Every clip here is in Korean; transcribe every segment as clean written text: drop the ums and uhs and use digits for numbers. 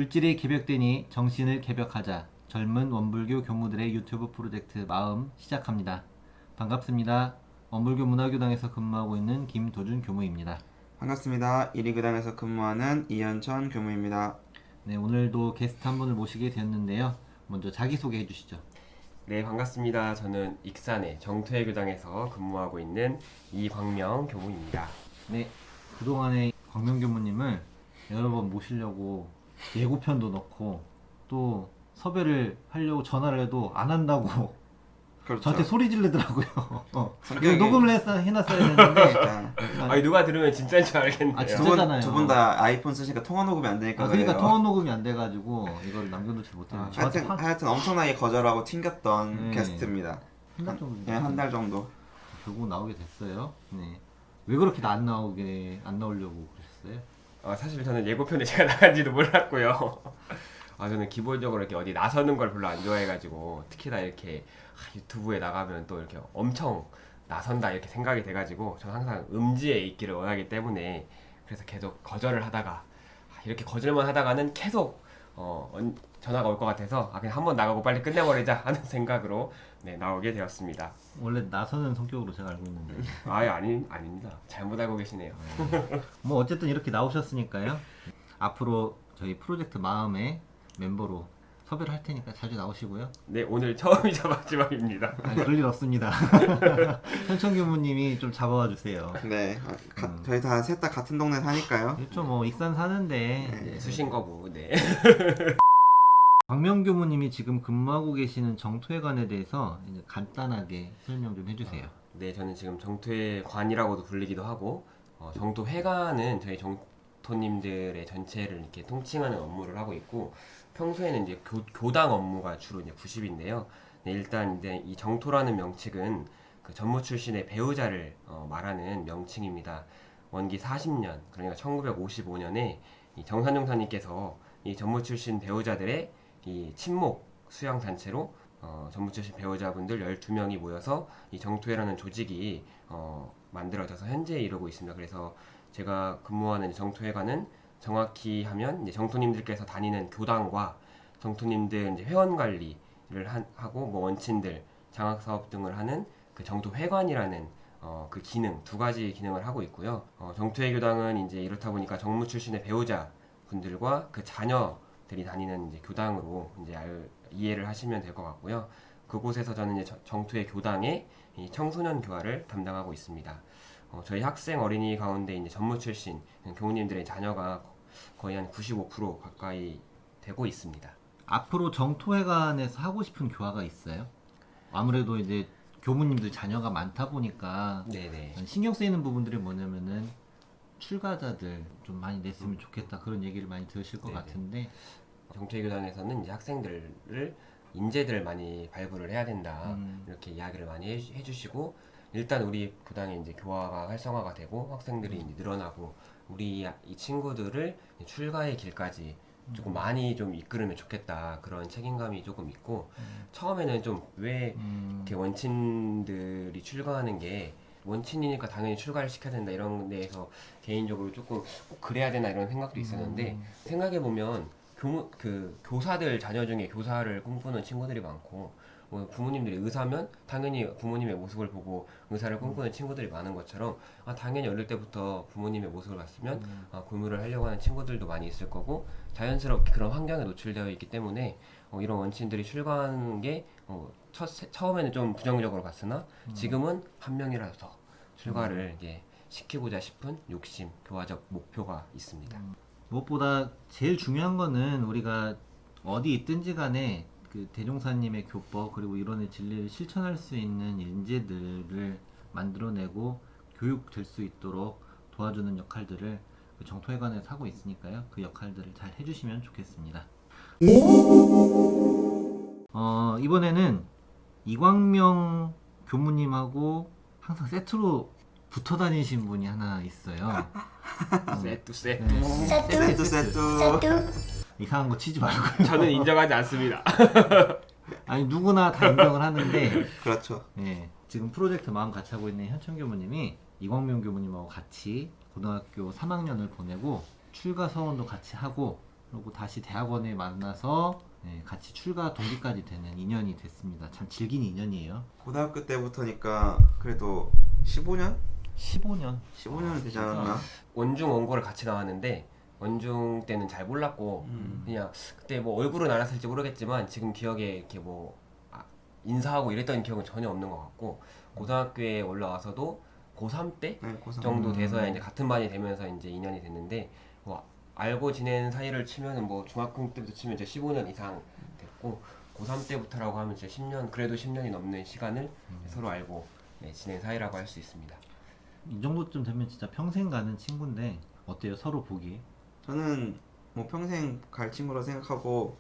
물질이 개벽되니 정신을 개벽하자. 젊은 원불교 교무들의 유튜브 프로젝트 마음 시작합니다. 반갑습니다. 원불교 문화교당에서 근무하고 있는 김도준 교무입니다. 반갑습니다. 1위 교당에서 근무하는 이현천 교무입니다. 네, 오늘도 게스트 한 분을 모시게 되었는데요. 먼저 자기소개해 주시죠. 네, 반갑습니다. 저는 익산의 정토회 교당에서 근무하고 있는 이광명 교무입니다. 네, 그동안에 광명 교무님을 여러 번 모시려고 예고편도 넣고 또 섭외를 하려고 전화를 해도 안 한다고 그렇죠. 저한테 소리 지르더라고요. 성격이- 이거 녹음을 해놨어야 되는데 자, 아니 누가 들으면 진짜인 줄 알겠네요. 아, 진짜? 두분 다 아이폰 쓰시니까 통화 녹음이 안 되니까 그러니까 그래요. 통화 녹음이 안 돼가지고 이거를 남겨놓지 못했는데 저한테 하여튼 엄청나게 거절하고 튕겼던 네. 게스트입니다. 한달 정도 네, 한 달 정도. 결국 나오게 됐어요. 네. 왜 그렇게 안 나오려고 그러셨어요? 사실 저는 예고편에 제가 나간지도 몰랐고요. 저는 기본적으로 이렇게 어디 나서는 걸 별로 안 좋아해가지고 특히나 이렇게 유튜브에 나가면 또 이렇게 엄청 나선다 이렇게 생각이 돼가지고 저는 항상 음지에 있기를 원하기 때문에 그래서 계속 거절을 하다가 이렇게 거절만 하다가는 계속 전화가 올 것 같아서 그냥 한번 나가고 빨리 끝내버리자 하는 생각으로 나오게 되었습니다. 원래 나서는 성격으로 제가 알고 있는데 아닙니다. 잘못 알고 계시네요. 뭐 어쨌든 이렇게 나오셨으니까요. 앞으로 저희 프로젝트 마음의 멤버로 섭외를 할 테니까 자주 나오시고요. 네, 오늘 처음이자 마지막입니다. 그럴 일 없습니다. 현청 교무님이 좀 잡아와 주세요. 네, 저희 다 셋 다 같은 동네 사니까요. 그렇죠, 뭐 익산 사는데 네. 수신거부. 네. 광명 교무님이 지금 근무하고 계시는 정토회관에 대해서 이제 간단하게 설명 좀 해주세요. 네, 저는 지금 정토회관이라고도 불리기도 하고 정토회관은 저희 정토님들의 전체를 이렇게 통칭하는 업무를 하고 있고 평소에는 이제 교당 업무가 주로 이제 90인데요. 네, 일단 이제 이 정토라는 명칭은 그 전무 출신의 배우자를 말하는 명칭입니다. 원기 40년, 그러니까 1955년에 이 정산용사님께서 이 전무 출신 배우자들의 이 친목 수양 단체로 전무 출신 배우자분들 12명이 모여서 이 정토회라는 조직이 만들어져서 현재에 이르고 있습니다. 그래서 제가 근무하는 정토회관은 정확히 하면 이제 정토님들께서 다니는 교당과 정토님들 이제 회원 관리를 하고 뭐 원친들 장학 사업 등을 하는 그 정토회관이라는 그 기능 두 가지 기능을 하고 있고요. 정토회 교당은 이제 이렇다 보니까 정무 출신의 배우자 분들과 그 자녀들이 다니는 이제 교당으로 이제 이해를 하시면 될 것 같고요. 그곳에서 저는 이제 정토회 교당의 이 청소년 교화를 담당하고 있습니다. 저희 학생 어린이 가운데 이제 전무 출신 교우님들의 자녀가 거의 한 95% 가까이 되고 있습니다. 앞으로 정토회관에서 하고 싶은 교화가 있어요? 아무래도 이제 교무님들 자녀가 많다 보니까 네네. 신경 쓰이는 부분들이 뭐냐면은 출가자들 좀 많이 냈으면 좋겠다 그런 얘기를 많이 들으실 것 네네. 같은데 정토회 교단에서는 이제 학생들을 인재들을 많이 발굴을 해야 된다 이렇게 이야기를 많이 해주시고 일단 우리 교당에 이제 교화가 활성화가 되고 학생들이 이제 늘어나고 우리 이 친구들을 출가의 길까지 조금 많이 좀 이끌으면 좋겠다 그런 책임감이 조금 있고 처음에는 좀 왜 이렇게 원친들이 출가하는 게 원친이니까 당연히 출가를 시켜야 된다 이런 데에서 개인적으로 조금 꼭 그래야 되나 이런 생각도 있었는데 생각해 보면 교사들 자녀 중에 교사를 꿈꾸는 친구들이 많고 뭐 부모님들이 의사면 당연히 부모님의 모습을 보고 의사를 꿈꾸는 친구들이 많은 것처럼 당연히 어릴 때부터 부모님의 모습을 봤으면 교무를 하려고 하는 친구들도 많이 있을 거고 자연스럽게 그런 환경에 노출되어 있기 때문에 이런 원친들이 출가하는 게 처음에는 좀 부정적으로 봤으나 지금은 한 명이라도 더 출가를 이제 시키고자 싶은 욕심, 교화적 목표가 있습니다. 무엇보다 제일 중요한 거는 우리가 어디 있든지 간에 그 대종사님의 교법 그리고 이론의 진리를 실천할 수 있는 인재들을 만들어내고 교육될 수 있도록 도와주는 역할들을 그 정토회관에서 하고 있으니까요. 그 역할들을 잘 해주시면 좋겠습니다. 이번에는 이광명 교무님하고 항상 세트로 붙어 다니신 분이 하나 있어요. 세뚜 세트. 이상한 거 치지 말고. 저는 인정하지 않습니다. 아니 누구나 다 인정을 하는데 그렇죠. 예, 지금 프로젝트 마음 같이 하고 있는 현천 교무님이 이광명 교무님하고 같이 고등학교 3학년을 보내고 출가 서원도 같이 하고 그리고 다시 대학원에 만나서 네, 같이 출가 동기까지 되는 인연이 됐습니다. 참 질긴 인연이에요. 고등학교 때부터니까 그래도 15년? 15년. 15년은 되지 않았나? 원중 원고를 같이 나왔는데 원중 때는 잘 몰랐고 그냥 그때 뭐 얼굴은 알았을지 모르겠지만 지금 기억에 이렇게 뭐 인사하고 이랬던 기억은 전혀 없는 것 같고 고등학교에 올라와서도 고3 때 네, 고3 정도 돼서야 이제 같은 반이 되면서 이제 인연이 됐는데 뭐 알고 지낸 사이를 치면은 뭐 중학교 때부터 치면 이제 15년 이상 됐고 고3 때부터라고 하면 이제 10년 그래도 10년이 넘는 시간을 서로 알고 네, 지낸 사이라고 할 수 있습니다. 이 정도쯤 되면 진짜 평생 가는 친구인데 어때요? 서로 보기에? 저는 뭐 평생 갈 친구로 생각하고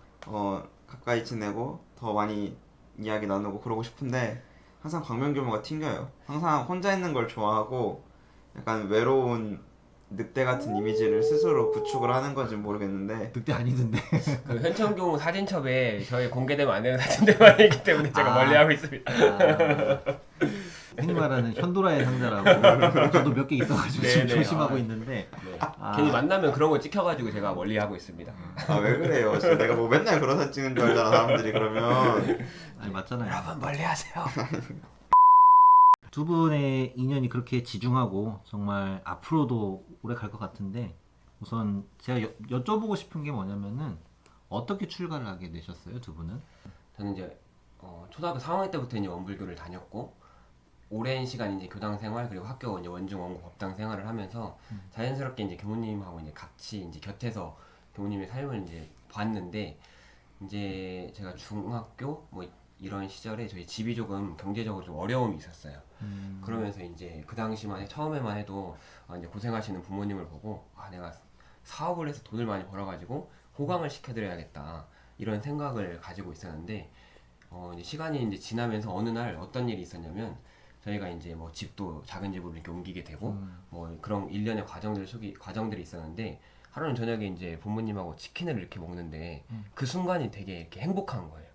가까이 지내고 더 많이 이야기 나누고 그러고 싶은데 항상 광명교무가 튕겨요. 항상 혼자 있는 걸 좋아하고 약간 외로운 늑대 같은 이미지를 스스로 구축을 하는 건지 모르겠는데 늑대 아니던데. 그 현천교무 사진첩에 저희 공개되면 안 되는 사진들만 있기 때문에 제가 멀리하고 있습니다. 흔히 말하는 현도라의 상자라고 저도 몇 개 있어가지고 네, 지금 네, 조심하고 아. 있는데 네. 아. 괜히 만나면 그런 거 찍혀가지고 제가 멀리하고 있습니다. 아 왜 그래요? 진짜 내가 뭐 맨날 그런 사진 찍는 줄 알잖아 사람들이 그러면. 아니 맞잖아요. 여러분 멀리하세요. 두 분의 인연이 그렇게 지중하고 정말 앞으로도 오래 갈 것 같은데 우선 제가 여쭤보고 싶은 게 뭐냐면은 어떻게 출가를 하게 되셨어요, 두 분은? 저는 이제 초등학교 4학년 때부터 이제 원불교를 다녔고 오랜 시간 이제 교당 생활 그리고 학교 이제 원중 원고 법당 생활을 하면서 자연스럽게 이제 교무님하고 이제 같이 이제 곁에서 교무님의 삶을 이제 봤는데 이제 제가 중학교 뭐 이런 시절에 저희 집이 조금 경제적으로 좀 어려움이 있었어요. 그러면서 이제 그 당시만 처음에만 해도 이제 고생하시는 부모님을 보고 내가 사업을 해서 돈을 많이 벌어가지고 호강을 시켜드려야겠다 이런 생각을 가지고 있었는데 이제 시간이 이제 지나면서 어느 날 어떤 일이 있었냐면 저희가 이제 뭐 집도 작은 집으로 이렇게 옮기게 되고 뭐 그런 일련의 과정들이 있었는데 하루는 저녁에 이제 부모님하고 치킨을 이렇게 먹는데 그 순간이 되게 이렇게 행복한 거예요.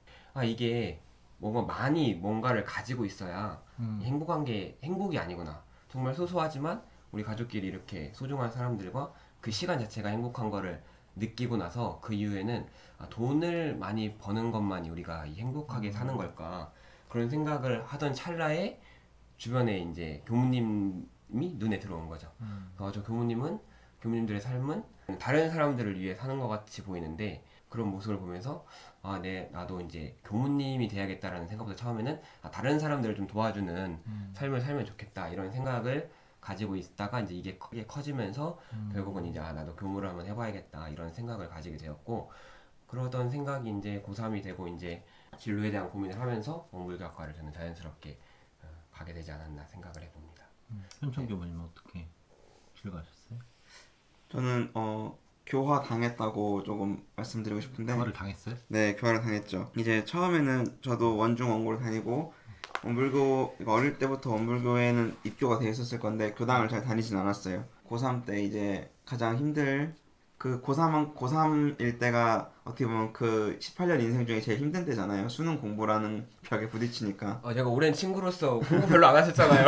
이게 뭔가를 가지고 있어야 행복한 게 행복이 아니구나. 정말 소소하지만 우리 가족끼리 이렇게 소중한 사람들과 그 시간 자체가 행복한 거를 느끼고 나서 그 이후에는 돈을 많이 버는 것만이 우리가 행복하게 사는 걸까 그런 생각을 하던 찰나에 주변에 이제 교무님이 눈에 들어온 거죠. 저 교무님들의 삶은 다른 사람들을 위해 사는 것 같이 보이는데 그런 모습을 보면서 나도 이제 교무님이 돼야겠다라는 생각부터 처음에는 다른 사람들을 좀 도와주는 삶을 살면 좋겠다 이런 생각을 가지고 있다가 이제 이게 크게 커지면서 결국은 이제 나도 교무를 한번 해봐야겠다 이런 생각을 가지게 되었고 그러던 생각이 이제 고3이 되고 이제 진로에 대한 고민을 하면서 원불교학과를 저는 자연스럽게 가게 되지 않았나 생각을 해봅니다. 현천 교무님은 어떻게 출가하셨어요? 저는 교화 당했다고 조금 말씀드리고 싶은데. 교화를 당했어요? 네, 교화를 당했죠. 이제 처음에는 저도 원중 원고를 다니고 원불교 어릴 때부터 원불교에는 입교가 돼 있었을 건데 교당을 잘 다니진 않았어요. 고3 때 이제 가장 고3일 때가 어떻게 보면 그 18년 인생 중에 제일 힘든 때잖아요. 수능 공부라는 벽에 부딪히니까. 제가 오랜 친구로서 공부 별로 안 하셨잖아요.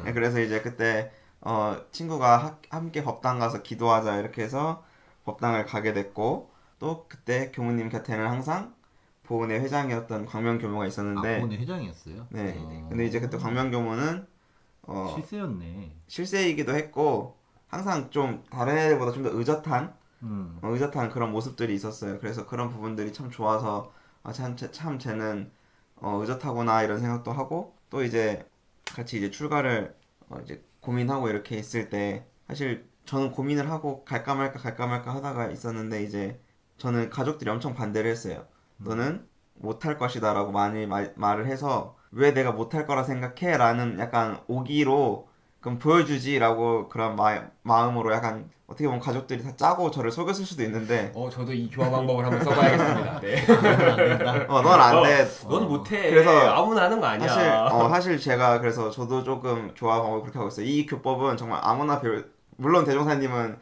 네, 그래서 이제 그때 친구가 함께 법당 가서 기도하자 이렇게 해서 법당을 가게 됐고 또 그때 교무님 곁에는 항상 보은의 회장이었던 광명교무가 있었는데 보은의 회장이었어요? 네. 근데 이제 그때 광명교무는 실세였네. 실세이기도 했고 항상 좀 다른 애들보다 좀 더 의젓한 그런 모습들이 있었어요. 그래서 그런 부분들이 참 좋아서 참 쟤는 의젓하구나 이런 생각도 하고 또 이제 같이 이제 출가를 이제 고민하고 이렇게 있을 때 사실 저는 고민을 하고 갈까 말까 하다가 있었는데 이제 저는 가족들이 엄청 반대를 했어요. 너는 못할 것이다 라고 많이 말을 해서 왜 내가 못할 거라 생각해? 라는 약간 오기로 그럼 보여주지 라고 그런 마음으로 약간 어떻게 보면 가족들이 다 짜고 저를 속였을 수도 있는데 저도 이 교화 방법을 한번 써봐야겠습니다. 네. 넌 안 돼. 넌 못해. 그래서 아무나 하는 거 아니야. 사실 제가 그래서 저도 조금 교화 방법을 그렇게 하고 있어요. 이 교법은 정말 아무나 물론 대종사님은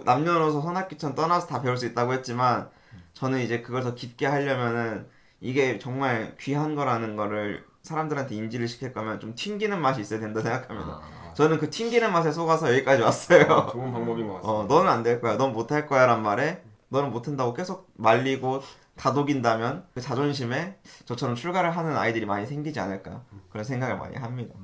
남녀노소 선악귀천 떠나서 다 배울 수 있다고 했지만 저는 이제 그걸 더 깊게 하려면은 이게 정말 귀한 거라는 거를 사람들한테 인지를 시킬 거면 좀 튕기는 맛이 있어야 된다 생각합니다. 저는 그 튕기는 맛에 속아서 여기까지 왔어요. 좋은 방법인 것 같습니다. 너는 안 될 거야. 넌 못 할 거야 란 말에 너는 못한다고 계속 말리고 다독인다면 그 자존심에 저처럼 출가를 하는 아이들이 많이 생기지 않을까 그런 생각을 많이 합니다.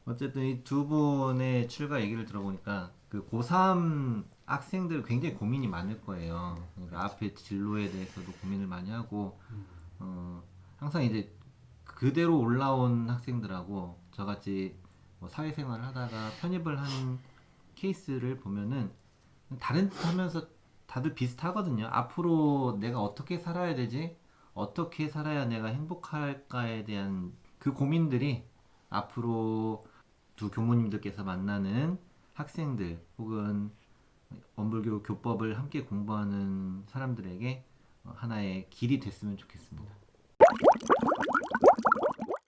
어쨌든 이 두 분의 출가 얘기를 들어보니까 그 고3 학생들 굉장히 고민이 많을 거예요. 그러니까 앞에 진로에 대해서도 고민을 많이 하고, 항상 이제 그대로 올라온 학생들하고 저같이 뭐 사회생활을 하다가 편입을 한 케이스를 보면은 다른 듯 하면서 다들 비슷하거든요. 앞으로 내가 어떻게 살아야 되지? 어떻게 살아야 내가 행복할까에 대한 그 고민들이 앞으로 두 교무님들께서 만나는 학생들 혹은 원불교 교법을 함께 공부하는 사람들에게 하나의 길이 됐으면 좋겠습니다.